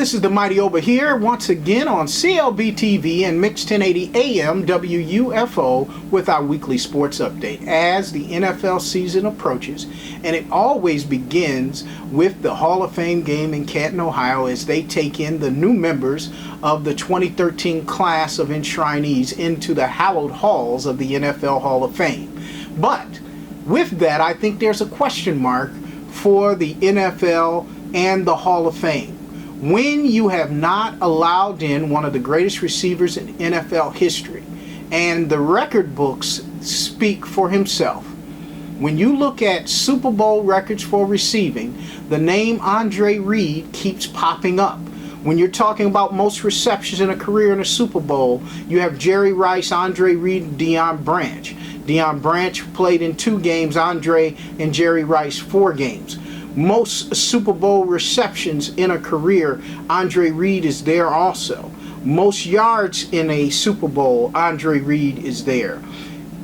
this is the Mighty Oba here once again on clbTV and Mix 1080 AM WUFO with our weekly sports update as the NFL season approaches, and it always begins with the Hall of Fame game in Canton, Ohio, as they take in the new members of the 2013 class of enshrinees into the hallowed halls of the NFL Hall of Fame. But with that, I think there's a question mark for the NFL and the Hall of Fame. When you have not allowed in one of the greatest receivers in NFL history, and the record books speak for himself. When you look at Super Bowl records for receiving, the name Andre Reed keeps popping up. When you're talking about most receptions in a career in a Super Bowl, you have Jerry Rice, Andre Reed, and Deion Branch. Deion Branch played in 2 games, Andre and Jerry Rice 4 games. Most Super Bowl receptions in a career, Andre Reed is there also. Most yards in a Super Bowl, Andre Reed is there.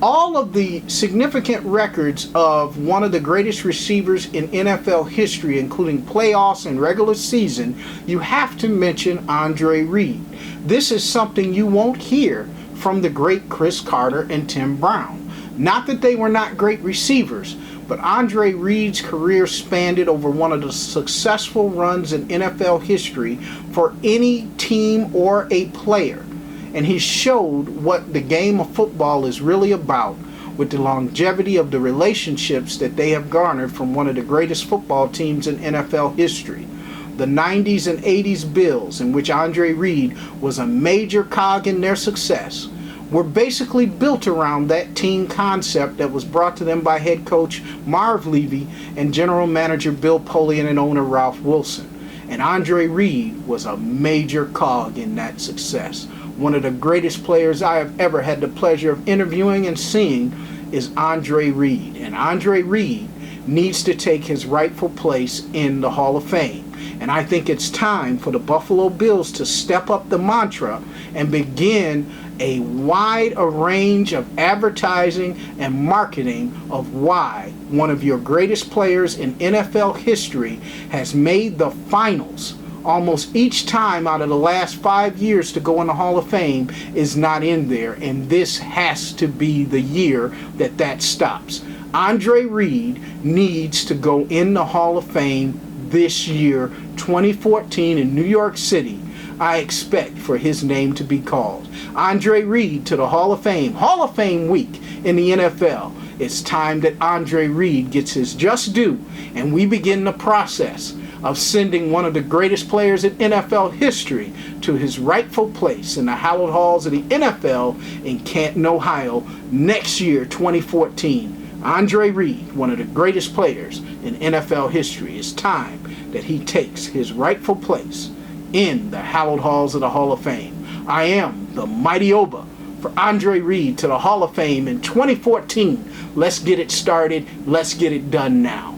All of the significant records of one of the greatest receivers in NFL history, including playoffs and regular season, you have to mention Andre Reed. This is something you won't hear from the great Chris Carter and Tim Brown. Not that they were not great receivers, but Andre Reed's career spanned over one of the successful runs in NFL history for any team or a player. And he showed what the game of football is really about with the longevity of the relationships that they have garnered from one of the greatest football teams in NFL history. The 90s and 80s Bills, in which Andre Reed was a major cog in their success, were basically built around that team concept that was brought to them by head coach Marv Levy and general manager Bill Polian and owner Ralph Wilson. And Andre Reed was a major cog in that success. One of the greatest players I have ever had the pleasure of interviewing and seeing is Andre Reed. And Andre Reed needs to take his rightful place in the Hall of Fame. And I think it's time for the Buffalo Bills to step up the mantra and begin a wide range of advertising and marketing of why one of your greatest players in NFL history has made the finals almost each time out of the last 5 years to go in the Hall of Fame is not in there, and this has to be the year that that stops. Andre Reed needs to go in the Hall of Fame this year, 2014 in New York City. I expect for his name to be called. Andre Reed to the Hall of Fame week in the NFL. It's time that Andre Reed gets his just due, and we begin the process of sending one of the greatest players in NFL history to his rightful place in the hallowed halls of the NFL in Canton, Ohio, next year, 2014. Andre Reed, one of the greatest players in NFL history. It's time that he takes his rightful place in the hallowed halls of the Hall of Fame. I am the Mighty Oba for Andre Reed to the Hall of Fame in 2014. Let's get it started. Let's get it done now.